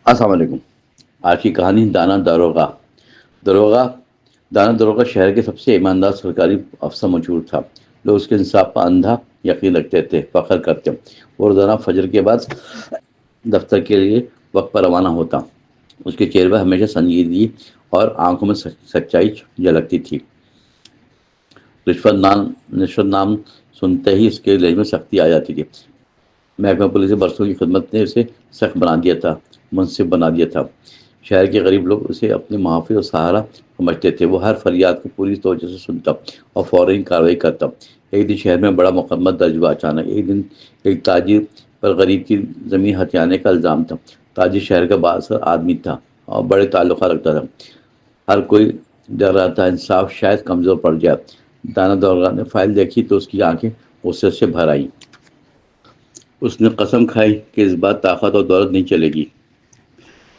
السلام علیکم۔ آج کی کہانی دانا داروغہ۔ داروغہ دانا داروغہ شہر کے سب سے ایماندار سرکاری افسر مشہور تھا۔ لوگ اس کے انصاف پر اندھا یقین رکھتے تھے، فخر کرتے۔ وہ روزانہ فجر کے بعد دفتر کے لیے وقت پر روانہ ہوتا۔ اس کے چہرے پر ہمیشہ سنجیدگی اور آنکھوں میں سچائی جھلکتی تھی۔ رشوت نام سنتے ہی اس کے لہجے میں سختی آ جاتی تھی۔ محکمہ پولیس برسوں کی خدمت نے اسے سخت بنا دیا تھا، منصف بنا دیا تھا۔ شہر کے غریب لوگ اسے اپنے محافظ اور سہارا سمجھتے تھے۔ وہ ہر فریاد کو پوری توجہ سے سنتا اور فوراً کارروائی کرتا۔ ایک دن شہر میں بڑا مقدمہ درج ہوا۔ اچانک ایک دن ایک تاجر پر غریب کی زمین ہتھیانے کا الزام تھا۔ تاجر شہر کا بااثر آدمی تھا اور بڑے تعلقات رکھتا تھا۔ ہر کوئی ڈر رہا تھا انصاف شاید کمزور پڑ جائے۔ دانا داروغہ نے فائل دیکھی تو اس کی آنکھیں غصے سے بھر آئیں۔ اس نے قسم کھائی کہ اس بار طاقت اور دولت نہیں چلے گی۔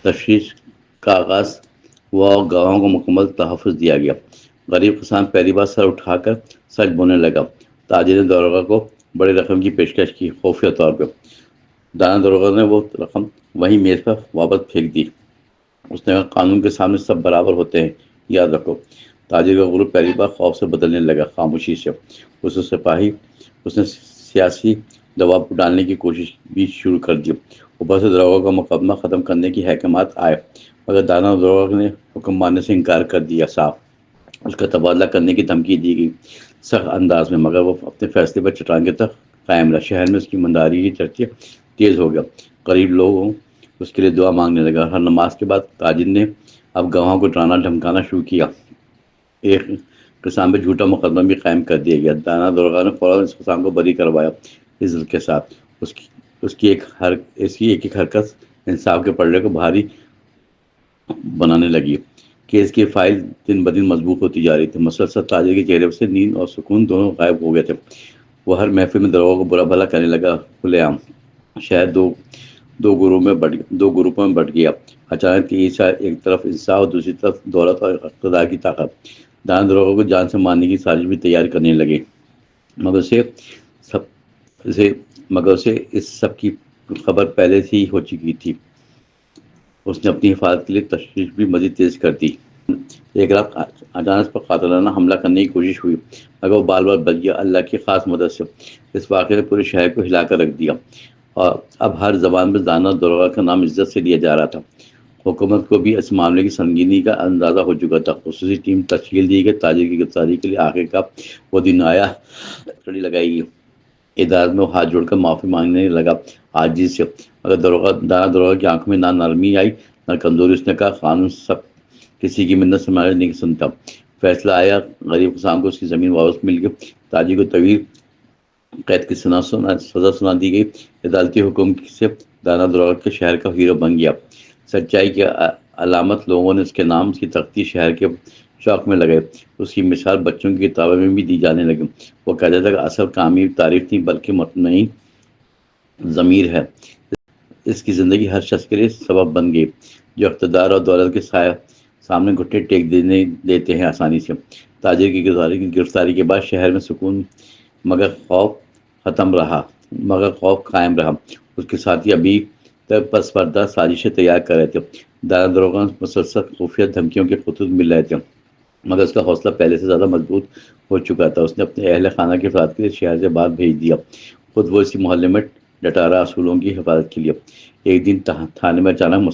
تفتیش کا آغاز ہوا اور گواہوں کو مکمل تحفظ دیا گیا۔ غریب کسان پہلی بار سر اٹھا کر سچ بولنے لگا۔ تاجر نے داروغہ کو بڑی رقم کی پیشکش کی، خفیہ طور پہ۔ دانا داروغہ نے وہ رقم وہیں میز پر واپس پھینک دی۔ اس نے کہا، قانون کے سامنے سب برابر ہوتے ہیں، یاد رکھو۔ تاجر کا غرور پہلی بار خوف سے بدلنے لگا، خاموشی سے۔ اس نے سیاسی دباؤ ڈالنے کی کوشش بھی شروع کر دی۔ اوپر سے داروغہ کا مقدمہ ختم کرنے کی حکمات آئے، مگر دانا داروغہ نے حکم ماننے سے انکار کر دیا صاف۔ اس کا تبادلہ کرنے کی دھمکی دی گئی سخت انداز میں، مگر وہ اپنے فیصلے پر چٹانگے تک قائم رہا۔ شہر میں اس کی ایمانداری کی چرچے تیز ہو گیا۔ غریب لوگوں اس کے لیے دعا مانگنے لگا۔ ہر نماز کے بعد تاجر نے اب گواہوں کو ڈرانا دھمکانا شروع کیا۔ ایک کسان پہ جھوٹا مقدمہ بھی قائم کر دیا گیا۔ دانا داروغہ نے فوراً اس کسان کو بری کروایا، عزت کے ساتھ۔ اس کی ایک حرکت انصاف کے پلڑے کو بھاری بنانے لگی۔ کیس کی فائل دن بدن مضبوط ہوتی جا رہی تھی۔ مسلسل تاجر کے چہرے سے نیند اور سکون دونوں غائب ہو گئے تھے۔ وہ ہر محفل میں داروغہ کو برا بھلا کرنے لگا، کھلے عام۔ شہر دو گروپوں میں بٹ گیا۔ اچانک ایک طرف انصاف اور دوسری طرف دولت اور اقتدار کی طاقت۔ دانا داروغہ کو جان سے مارنے کی سازش بھی تیار کرنے لگے، مگر اسے اس سب کی خبر پہلے سے ہی ہو چکی تھی۔ اس نے اپنی حفاظت کے لیے تفتیش بھی مزید تیز کر دی۔ ایک رات اچانک اس پر قاتلانہ حملہ کرنے کی کوشش ہوئی، مگر وہ بال بچ گیا، اللہ کی خاص مدد سے۔ اس واقعے نے پورے شہر کو ہلا کر رکھ دیا، اور اب ہر زبان میں دانا داروغہ کا نام عزت سے لیا جا رہا تھا۔ حکومت کو بھی اس معاملے کی سنگینی کا اندازہ ہو چکا تھا۔ خصوصی ٹیم تشکیل دی گئی۔ تاجر کی گرفتاری کے لیے آخر کا وہ دن آیا، کڑی لگائی گئی۔ عدالت میں وہ ہاتھ جوڑ کر معافی مانگنے لگا، عاجزی سے۔ مگر دانا داروغہ کی آنکھوں میں نہ نرمی آئی نہ کمزوری۔ اس نے کہا، قانون سب کسی کی منت سمجھ نہیں سنتا۔ فیصلہ آیا، غریب کسان کو اس کی زمین واپس مل گئی۔ تاجر کو طویل قید کی سزا سنا دی گئی۔ عدالتی حکم سے دانا داروغہ کے شہر کا ہیرو بن گیا۔ سچائی کی علامت لوگوں نے اس کے نام کی تختی شہر کے چوک میں لگائی۔ اس کی مثال بچوں کی کتابوں میں بھی دی جانے لگی۔ وہ کہتا تھا کہ اصل کامیابی تعریف نہیں بلکہ مطمئن ضمیر ہے۔ اس کی زندگی ہر شخص کے لیے سبب بن گئی، جو اقتدار اور دولت کے سامنے گھٹنے ٹیک دیتے ہیں آسانی سے۔ تاجر کی گرفتاری کے بعد شہر میں سکون مگر خوف قائم رہا۔ اس کے ساتھی ابھی تک پس پردہ سازشیں تیار کر رہے تھے۔ دانا داروغہ مسلسل خفیہ دھمکیوں کے خطوط مل رہے تھے، مگر اس کا حوصلہ پہلے سے زیادہ مضبوط ہو چکا تھا۔ اس نے اپنے اہل خانہ کے افراد کے لیے شہر سے باہر بھیج دیا، خود وہ اسی محلے میں ڈٹا رہا اصولوں کی حفاظت کے لیے۔ ایک دن تھانے میں اچانک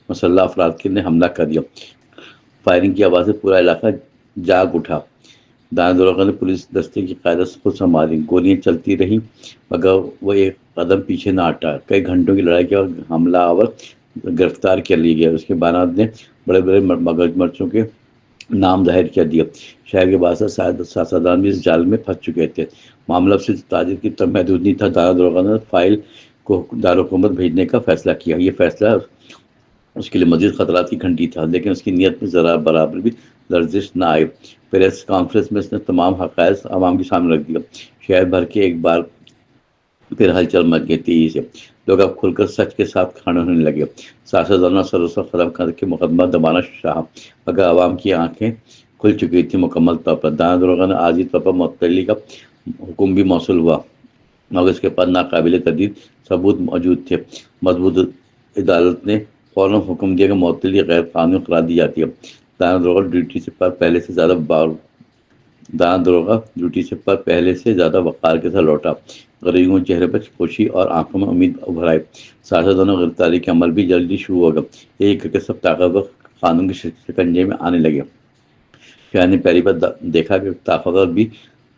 مسلح افراد نے حملہ کر دیا۔ فائرنگ کی آواز سے پورا علاقہ جاگ اٹھا۔ دانا داروغہ نے پولیس دستے کی قیادت خود سنبھالی۔ گولیاں چلتی رہیں، مگر وہ ایک قدم پیچھے نہ ہٹا۔ کئی گھنٹوں کی لڑائی کے بعد حملہ آور گرفتار کر لیا گیا۔ اس کے بانات نے بڑے بڑے مگرمچھوں کے نام ظاہر کر دیا۔ شہر کے باہر سیاستدان بھی اس جال میں پھنس چکے تھے۔ معاملہ صرف تاجر کی طرف محدود نہیں تھا۔ دانا داروغہ نے فائل کو دارالحکومت بھیجنے کا فیصلہ کیا۔ یہ فیصلہ اس کے لیے مزید خطرات کی گھنٹی تھا، لیکن اس کی نیت میں ذرا برابر بھی لرزش نہ آئی۔ پریس کانفرنس میں اس نے تمام حقائق عوام کے سامنے رکھ دیا۔ شہر بھر کے ایک بار پھر ہلچل مچ گئی تیزی سے۔ لوگ اب کھل کر سچ کے ساتھ کھڑے ہونے لگے۔ سیاستدانوں نے سروسر ختم کر کے مقدمہ دبانا چاہا، مگر عوام کی آنکھیں کھل چکی تھی مکمل طور پر۔ دانا داروغہ نے عارضی طور پر معطلی کا حکم بھی موصول ہوا، مگر اس کے پاس ناقابل تردید ثبوت موجود تھے۔ مضبوط عدالت نے فوراً حکم دیا کہ معطلی غیر قانونی قرار دی جاتی ہے۔ دانا دروغہ ڈیوٹی سے پر پہلے سے زیادہ وقار کے ساتھ لوٹا۔ غریبوں کے چہرے پر خوشی اور آنکھوں میں امید ابھر آئی۔ ساتھ دونوں گرفتاری کے عمل بھی جلدی شروع ہو گیا۔ ایک کر کے سب طاقتور قانون کے شکنجے میں آنے لگے۔ شاہ نے پہلی بار دیکھا کہ طاقتور بھی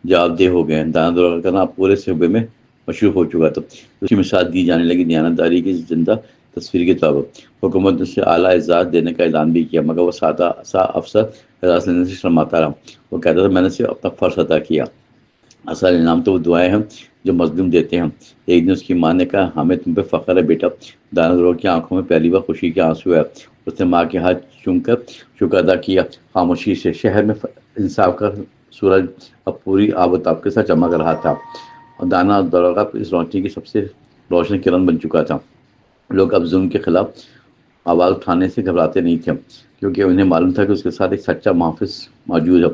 جواب دہ ہو گئے ہیں۔ دانا دروغہ کا نام پورے صوبے میں مشہور ہو چکا تھا۔ اس کی مثال دی جانے لگی دیانتداری کی زندہ تصویر کے طور پر۔ حکومت نے اسے اعلیٰ اعزاز دینے کا اعلان بھی کیا، مگر وہ سادہ سا افسر اعزاز لینے سے شرماتا رہا۔ وہ کہتا تھا میں نے صرف اپنا فرض ادا کیا، اصل انعام تو وہ دعائیں ہیں جو مظلوم دیتے ہیں۔ ایک دن اس کی ماں نے کہا ہمیں تم پہ فخر ہے بیٹا۔ دانا دروغہ کی آنکھوں میں پہلی بار خوشی کے آنسو آئے۔ اس نے ماں کے ہاتھ چوم کر شکر ادا کیا خاموشی سے۔ شہر میں انصاف کا سورج اب پوری آب و تاب کے ساتھ چمک رہا تھا، اور دانا دروغہ اس روشنی کی سب سے روشن کرن بن چکا تھا۔ لوگ اب ظلم کے خلاف آواز اٹھانے سے گھبراتے نہیں تھے، کیونکہ انہیں معلوم تھا کہ اس کے ساتھ ایک سچا محافظ موجود ہے۔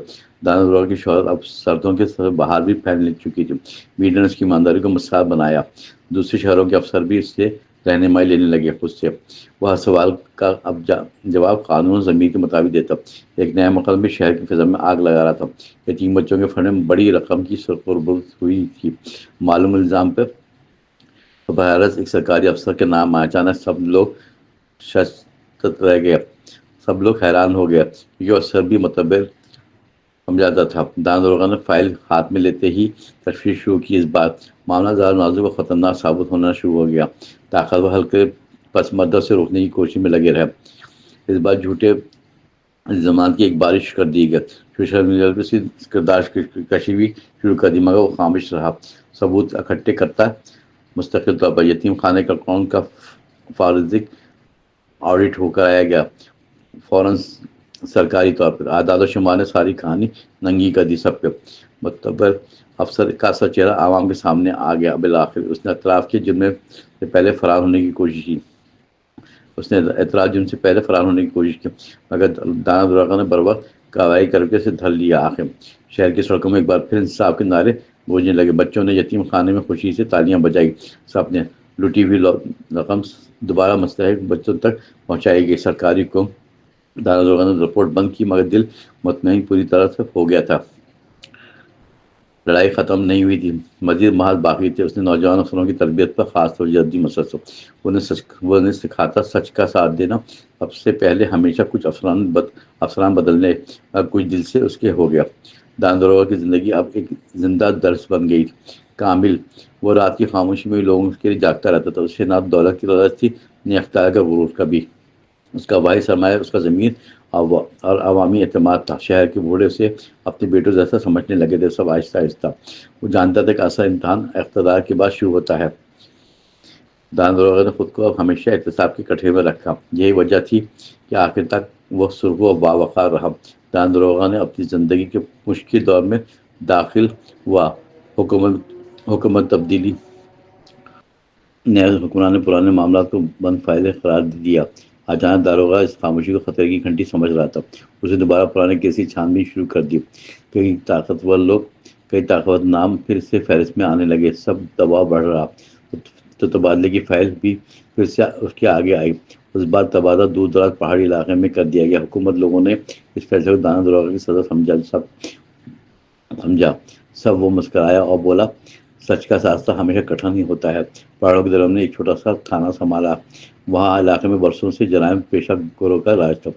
دانا دروغہ کی شہرت اب سردوں کے باہر بھی پھیل چکی تھی۔ میڈیا نے اس کی ایمانداری کو مثال بنایا۔ دوسرے شہروں کے افسر بھی اس سے رہنمائی لینے لگے خود سے۔ وہ ہر سوال کا اب جواب قانون و ضمیر کے مطابق دیتا۔ ایک نیا مقدمہ شہر کی فضا میں آگ لگا رہا تھا۔ یتیم بچوں کے فنڈ میں بڑی رقم کی سرقربت ہوئی تھی۔ معلوم الزام پر بہرحال ایک سرکاری افسر کے نام آیا۔ اچانک سب لوگ ششدر رہ گئے، سب لوگ حیران ہو گئے۔ یہ افسر بھی متبر سمجھاتا تھا۔ دانا دروغہ نے فائل ہاتھ میں لیتے ہی تشریح شروع کی۔ اس بار معاملہ زیادہ نازک و خطرناک ثابت ہونا شروع ہو گیا۔ طاقتور حلقے پس منظر سے روکنے کی کوشش میں لگے رہے۔ اس بار جھوٹے الزامات کی ایک بارش کر دی گئی۔ سوشل میڈیا پر اس کی کردار کشی بھی شروع کر دی، مگر وہ خاموش رہا، ثبوت اکٹھے کرتا مستقل طور پر۔ یتیم خانے کا اکاؤنٹ کا فورنزک آڈٹ ہو کر آیا گیا، فوراً سرکاری طور پر۔ اعداد و شمار نے ساری کہانی ننگی کر دی سب پہ۔ معتبر افسر کا اصل چہرہ عوام کے سامنے آ گیا۔ بالآخر اس نے اطراف کے جرم سے پہلے فرار ہونے کی کوشش کی، مگر دانا دروغہ نے بروقت کارروائی کر کے اسے دھر لیا۔ آخر شہر کی سڑکوں میں ایک بار پھر انصاف کے نعرے گونجنے لگے۔ بچوں نے یتیم خانے میں خوشی سے تالیاں بجائی۔ سب نے لوٹی ہوئی رقم دوبارہ مستحق بچوں تک پہنچائی گئی۔ سرکاری کو دانا دروغہ نے رپورٹ بند کی، مگر دل مطمئن پوری طرح سے ہو گیا تھا۔ لڑائی ختم نہیں ہوئی تھی، مزید محاذ باقی تھے۔ اس نے نوجوان افسروں کی تربیت پر خاص توجہ دی، مسلسل وہ انہیں سکھاتا سچ کا ساتھ دینا۔ اب سے پہلے ہمیشہ کچھ افسران بدلنے، اب کچھ دل سے اس کے ہو گیا۔ دانا دروغہ کی زندگی اب ایک زندہ درس بن گئی کامل۔ وہ رات کی خاموشی میں لوگوں کے لیے جاگتا رہتا تھا۔ اسے نہ دولت کی لالچ تھی، نہ اختیار کا غرور۔ کبھی اس کا واحد سرمایہ اس کا ضمیر اور عوامی اعتماد تھا۔ شہر کے بوڑھے اسے اپنے بیٹوں جیسا سمجھنے لگے تھے، سب آہستہ آہستہ۔ وہ جانتا تھا کہ اصل امتحان اقتدار کے بعد شروع ہوتا ہے۔ دانا دروغہ نے خود کو اب ہمیشہ احتساب کے کٹہرے میں رکھا۔ یہی وجہ تھی کہ آخر تک وہ سرخرو و باوقار رہا۔ دانا دروغہ نے اپنی زندگی کے مشکل دور میں داخل ہوا۔ حکومت تبدیلی نے حکمران نے پرانے معاملات کو بند فائدے قرار دیا۔ اچانک داروغہ اس خاموشی کو خطرے کی گھنٹی سمجھ رہا تھا۔ اسے دوبارہ پرانے کیس کی چھان بین شروع کر دی۔ کئی طاقتور نام پھر سے فہرست میں آنے لگے۔ سب دباؤ بڑھ رہا تو تبادلے کی فائل بھی پھر سے اس کے آگے آئی۔ اس بار تبادلہ دور دراز پہاڑی علاقے میں کر دیا گیا۔ حکومت لوگوں نے اس فیصلے کو دانا دروغہ کی سزا سمجھا۔ سب وہ مسکرایا اور بولا سچ کا راستہ ہمیشہ کٹھن ہی ہوتا ہے۔ پہاڑوں کے درمیان نے ایک چھوٹا سا تھانہ سنبھالا۔ وہاں علاقے میں برسوں سے جرائم پیشہ گروہ کا راج تھا۔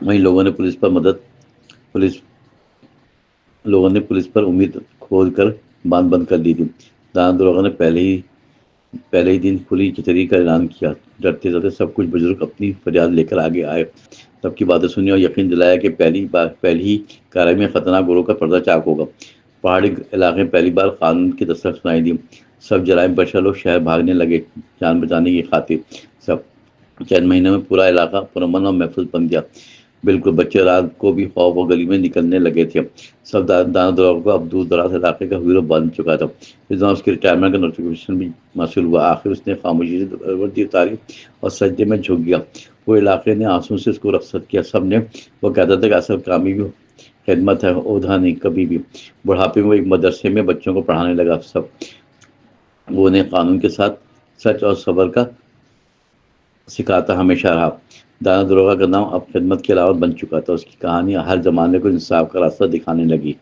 وہیں لوگوں نے پولیس پر امید کھول کر باندھ بند کر لی تھی۔ دانا دروغہ نے پہلے ہی دن کھلی کچہری کا اعلان کیا۔ ڈرتے ڈرتے سب کچھ بزرگ اپنی فریاد لے کر آگے آئے۔ سب کی باتیں سنی اور یقین دلایا کہ پہلی ہی کارروائی میں خطرناک گروہ کا پردہ چاک ہوگا۔ پہاڑی علاقے میں پہلی بار قانون کی دستک سنائی دی۔ سب جرائم پیشہ لوگ شہر بھاگنے لگے جان بچانے کی خاطر۔ چند مہینوں میں پورا علاقہ پرامن اور محفوظ بن گیا۔ بالکل بچے رات کو بھی خوف و گلی میں نکلنے لگے تھے۔ سب دانا دروغہ کو اب دور دراز علاقے کا ہیرو بن چکا تھا۔ اس دوران اس کی ریٹائرمنٹ کا نوٹیفیکیشن بھی موصول ہوا۔ آخر اس نے خاموشی سے وردی اتاری اور سجدے میں جھک گیا۔ وہ علاقے نے آنسو سے اس کو رخصت کیا۔ سب نے وہ کہتا تھا کہ اصل کامیابی خدمت ہے، عہدہ نہیں، کبھی بھی۔ بڑھاپے میں وہ ایک مدرسے میں بچوں کو پڑھانے لگا۔ وہ انہیں قانون کے ساتھ سچ اور صبر کا سکھاتا ہمیشہ رہا۔ دانا دروگا کا نام اب خدمت کی علامت بن چکا تھا، اس کی کہانیاں ہر زمانے کو انصاف کا راستہ دکھانے لگی۔